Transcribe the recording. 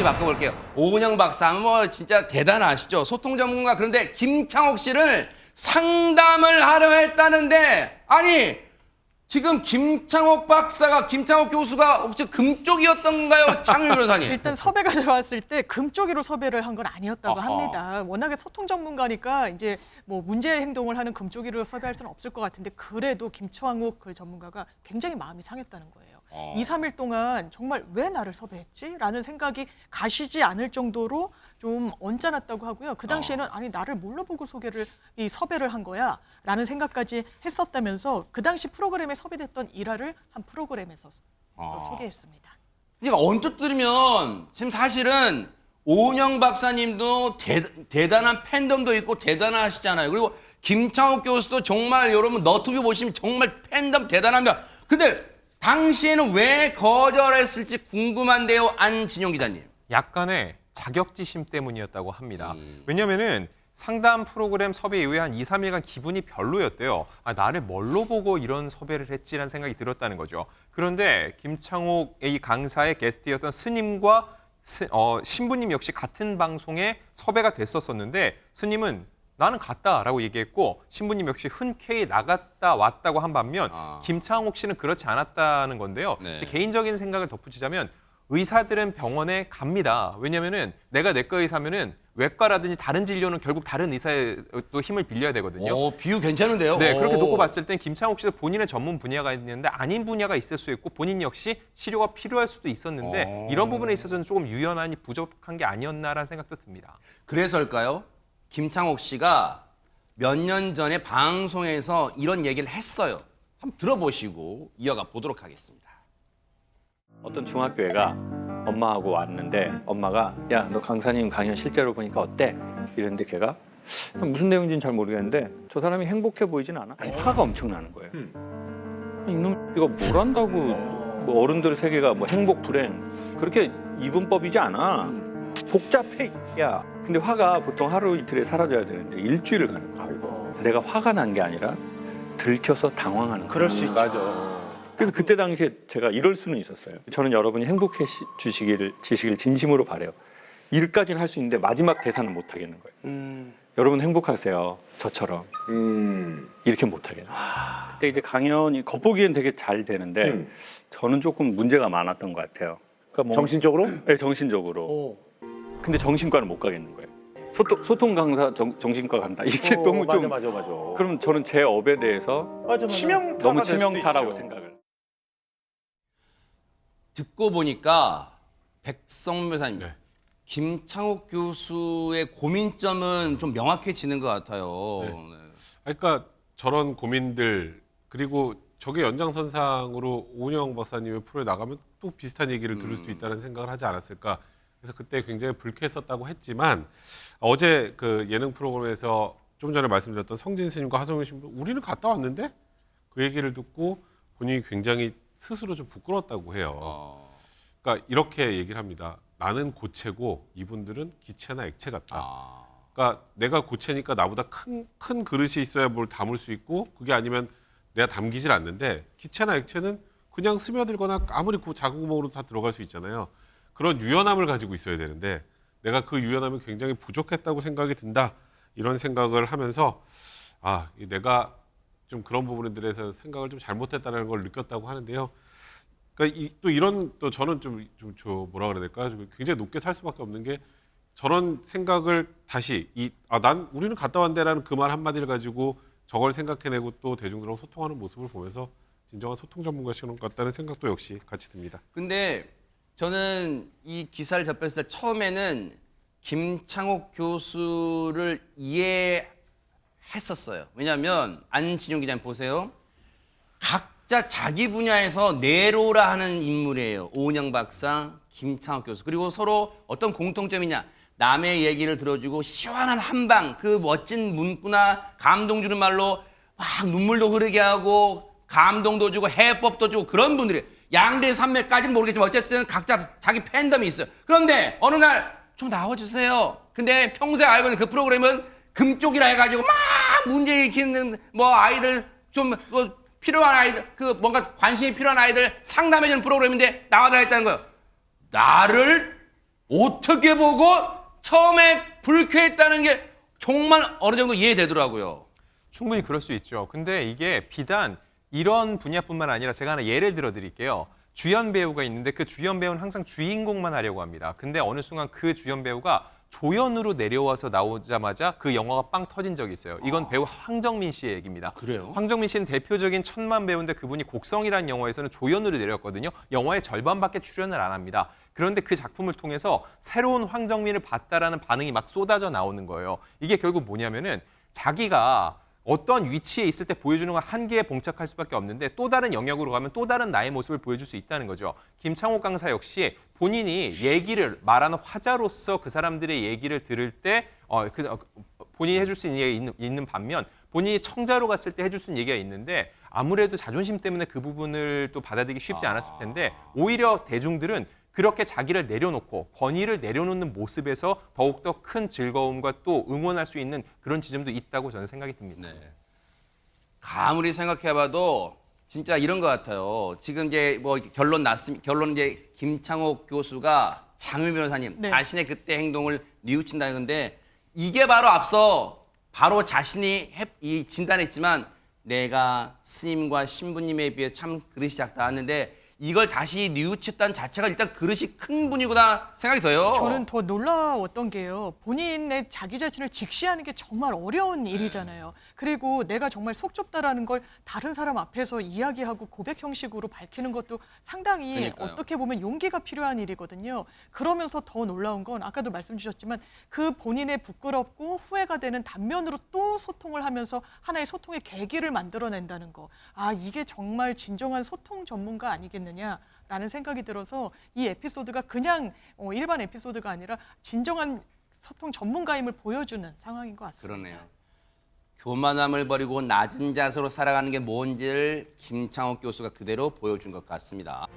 분위 바꿔볼게요. 오은영 박사 뭐 진짜 대단하시죠. 소통 전문가. 그런데 김창옥 씨를 상담을 하려 했다는데 아니 지금 김창옥 교수가 혹시 금쪽이었던가요? 장윤 변호사님. 일단 섭외가 들어왔을 때 금쪽이로 섭외를 한 건 아니었다고 어허. 합니다. 워낙에 소통 전문가니까 이제 뭐 문제 행동을 하는 금쪽이로 섭외할 수는 없을 것 같은데 그래도 김창옥 그 전문가가 굉장히 마음이 상했다는 거예요. 2, 3일 동안 정말 왜 나를 섭외했지? 라는 생각이 가시지 않을 정도로 좀 언짢았다고 하고요. 그 당시에는 아니 나를 뭘로 보고 섭외를 한 거야? 라는 생각까지 했었다면서 그 당시 프로그램에 섭외됐던 일화를 한 프로그램에서 소개했습니다. 그러니까 언뜻 들으면 지금 사실은 오은영 박사님도 대단한 팬덤도 있고 대단하시잖아요. 그리고 김창옥 교수도 정말 여러분 너튜브 보시면 정말 팬덤 대단합니다. 근데 당시에는 왜 거절했을지 궁금한데요, 안진용 기자님. 약간의 자격지심 때문이었다고 합니다. 왜냐면은 상담 프로그램 섭외 이후에 한 2, 3일간 기분이 별로였대요. 아, 나를 뭘로 보고 이런 섭외를 했지라는 생각이 들었다는 거죠. 그런데 김창옥 이 강사의 게스트였던 스님과 신부님 역시 같은 방송에 섭외가 됐었는데 스님은 나는 갔다라고 얘기했고 신부님 역시 흔쾌히 나갔다 왔다고 한 반면 김창옥 씨는 그렇지 않았다는 건데요. 네. 제 개인적인 생각을 덧붙이자면 의사들은 병원에 갑니다. 왜냐면은 내가 내과 의사면은 외과라든지 다른 진료는 결국 다른 의사의 또 힘을 빌려야 되거든요. 오, 비유 괜찮은데요? 네, 그렇게 오. 놓고 봤을 땐 김창옥 씨도 본인의 전문 분야가 있는데 아닌 분야가 있을 수 있고 본인 역시 치료가 필요할 수도 있었는데 이런 부분에 있어서는 조금 유연함이 부족한 게 아니었나라는 생각도 듭니다. 그래서일까요? 김창옥 씨가 몇 년 전에 방송에서 이런 얘기를 했어요. 한번 들어보시고 이어가 보도록 하겠습니다. 어떤 중학교애가 엄마하고 왔는데 엄마가 야, 너 강사님 강연 실제로 보니까 어때? 이랬는데 걔가 무슨 내용인지는 잘 모르겠는데 저 사람이 행복해 보이진 않아? 아니, 화가 엄청 나는 거예요. 아니, 이놈 이거 뭘 한다고 뭐 어른들 세계가 뭐 행복 불행 그렇게 이분법이지 않아. 복잡해. 야, 근데 화가 보통 하루 이틀에 사라져야 되는데 일주일을 가는 거야. 아이고. 내가 화가 난 게 아니라 들켜서 당황하는 거야. 그럴 수 있죠. 맞아. 그래서 그때 당시에 제가 이럴 수는 있었어요. 저는 여러분이 행복해 지시길 진심으로 바래요. 일까지는 할 수 있는데 마지막 대사는 못 하겠는 거예요. 여러분 행복하세요. 저처럼. 이렇게 못 하겠는 거예요. 그때 이제 강연이 겉보기엔 되게 잘 되는데 저는 조금 문제가 많았던 것 같아요. 그러니까 뭐, 정신적으로? 네, 정신적으로. 오. 근데 정신과는 못 가겠는 거예요. 소통 강사 정신과 간다. 이게 너무 좀. 맞아. 그럼 저는 제 업에 대해서 치명타가 너무 될 수도 치명타라고 있죠. 생각을. 듣고 보니까 백성문 변호사님, 네. 김창옥 교수의 고민점은 좀 명확해지는 것 같아요. 네. 그러니까 저런 고민들 그리고 저게 연장선상으로 오은영 박사님의 프로에 나가면 또 비슷한 얘기를 들을 수 있다는 생각을 하지 않았을까. 그래서 그때 굉장히 불쾌했었다고 했지만 어제 그 예능 프로그램에서 좀 전에 말씀드렸던 성진 스님과 하성윤 스님 우리는 갔다 왔는데 그 얘기를 듣고 본인이 굉장히 스스로 좀 부끄러웠다고 해요. 그러니까 이렇게 얘기를 합니다. 나는 고체고 이분들은 기체나 액체 같다. 그러니까 내가 고체니까 나보다 큰 그릇이 있어야 뭘 담을 수 있고 그게 아니면 내가 담기질 않는데 기체나 액체는 그냥 스며들거나 아무리 작은 구멍으로 다 들어갈 수 있잖아요. 그런 유연함을 가지고 있어야 되는데 내가 그 유연함이 굉장히 부족했다고 생각이 든다. 이런 생각을 하면서 내가 좀 그런 부분들에서 생각을 좀 잘못했다는 걸 느꼈다고 하는데요. 그러니까 또 저는 좀 뭐라 그래야 될까? 굉장히 높게 살 수밖에 없는 게 저런 생각을 다시 우리는 갔다 왔는데라는 그 말 한마디를 가지고 저걸 생각해내고 또 대중들하고 소통하는 모습을 보면서 진정한 소통 전문가시는 것 같다는 생각도 역시 같이 듭니다. 근데 저는 이 기사를 접했을 때 처음에는 김창옥 교수를 이해했었어요. 왜냐하면 안진용 기자님 보세요. 각자 자기 분야에서 네로라 하는 인물이에요. 오은영 박사, 김창옥 교수. 그리고 서로 어떤 공통점이냐. 남의 얘기를 들어주고 시원한 한방, 그 멋진 문구나 감동 주는 말로 막 눈물도 흐르게 하고 감동도 주고 해법도 주고 그런 분들이 양대 산맥까지는 모르겠지만 어쨌든 각자 자기 팬덤이 있어요. 그런데 어느 날 좀 나와주세요. 근데 평소에 알고 있는 그 프로그램은 금쪽이라 해가지고 막 문제 일으키는 뭐 아이들 좀 뭐 필요한 아이들 그 뭔가 관심이 필요한 아이들 상담해주는 프로그램인데 나와달라 했다는 거예요. 나를 어떻게 보고 처음에 불쾌했다는 게 정말 어느 정도 이해되더라고요. 충분히 그럴 수 있죠. 근데 이게 비단 이런 분야뿐만 아니라 제가 하나 예를 들어 드릴게요. 주연 배우가 있는데 그 주연 배우는 항상 주인공만 하려고 합니다. 근데 어느 순간 그 주연 배우가 조연으로 내려와서 나오자마자 그 영화가 빵 터진 적이 있어요. 이건 배우 황정민 씨의 얘기입니다. 그래요? 황정민 씨는 대표적인 천만 배우인데 그분이 곡성이라는 영화에서는 조연으로 내려왔거든요. 영화의 절반밖에 출연을 안 합니다. 그런데 그 작품을 통해서 새로운 황정민을 봤다라는 반응이 막 쏟아져 나오는 거예요. 이게 결국 뭐냐면은 자기가 어떤 위치에 있을 때 보여주는 건 한계에 봉착할 수밖에 없는데 또 다른 영역으로 가면 또 다른 나의 모습을 보여줄 수 있다는 거죠. 김창옥 강사 역시 본인이 얘기를 말하는 화자로서 그 사람들의 얘기를 들을 때 본인이 해줄 수 있는 얘기가 있는 반면 본인이 청자로 갔을 때 해줄 수 있는 얘기가 있는데 아무래도 자존심 때문에 그 부분을 또 받아들이기 쉽지 않았을 텐데 오히려 대중들은 그렇게 자기를 내려놓고 권위를 내려놓는 모습에서 더욱더 큰 즐거움과 또 응원할 수 있는 그런 지점도 있다고 저는 생각이 듭니다. 네. 아무리 생각해봐도 진짜 이런 것 같아요. 지금 이제 뭐 결론 이제 김창옥 교수가 장미 변호사님 네. 자신의 그때 행동을 뉘우친다는 건데 이게 바로 앞서 바로 자신이 진단했지만 내가 스님과 신부님에 비해 참 그릇이 작다 하는데 이걸 다시 뉘우쳤다는 자체가 일단 그릇이 큰 분이구나 생각이 들어요. 저는 더 놀라웠던 게요. 본인의 자기 자신을 직시하는 게 정말 어려운 일이잖아요. 그리고 내가 정말 속 좁다라는 걸 다른 사람 앞에서 이야기하고 고백 형식으로 밝히는 것도 상당히 그러니까요. 어떻게 보면 용기가 필요한 일이거든요. 그러면서 더 놀라운 건 아까도 말씀 주셨지만 그 본인의 부끄럽고 후회가 되는 단면으로 또 소통을 하면서 하나의 소통의 계기를 만들어낸다는 거. 아, 이게 정말 진정한 소통 전문가 아니겠느냐라는 생각이 들어서 이 에피소드가 그냥 일반 에피소드가 아니라 진정한 소통 전문가임을 보여주는 상황인 것 같습니다. 그러네요. 교만함을 버리고 낮은 자세로 살아가는 게 뭔지를 김창옥 교수가 그대로 보여준 것 같습니다.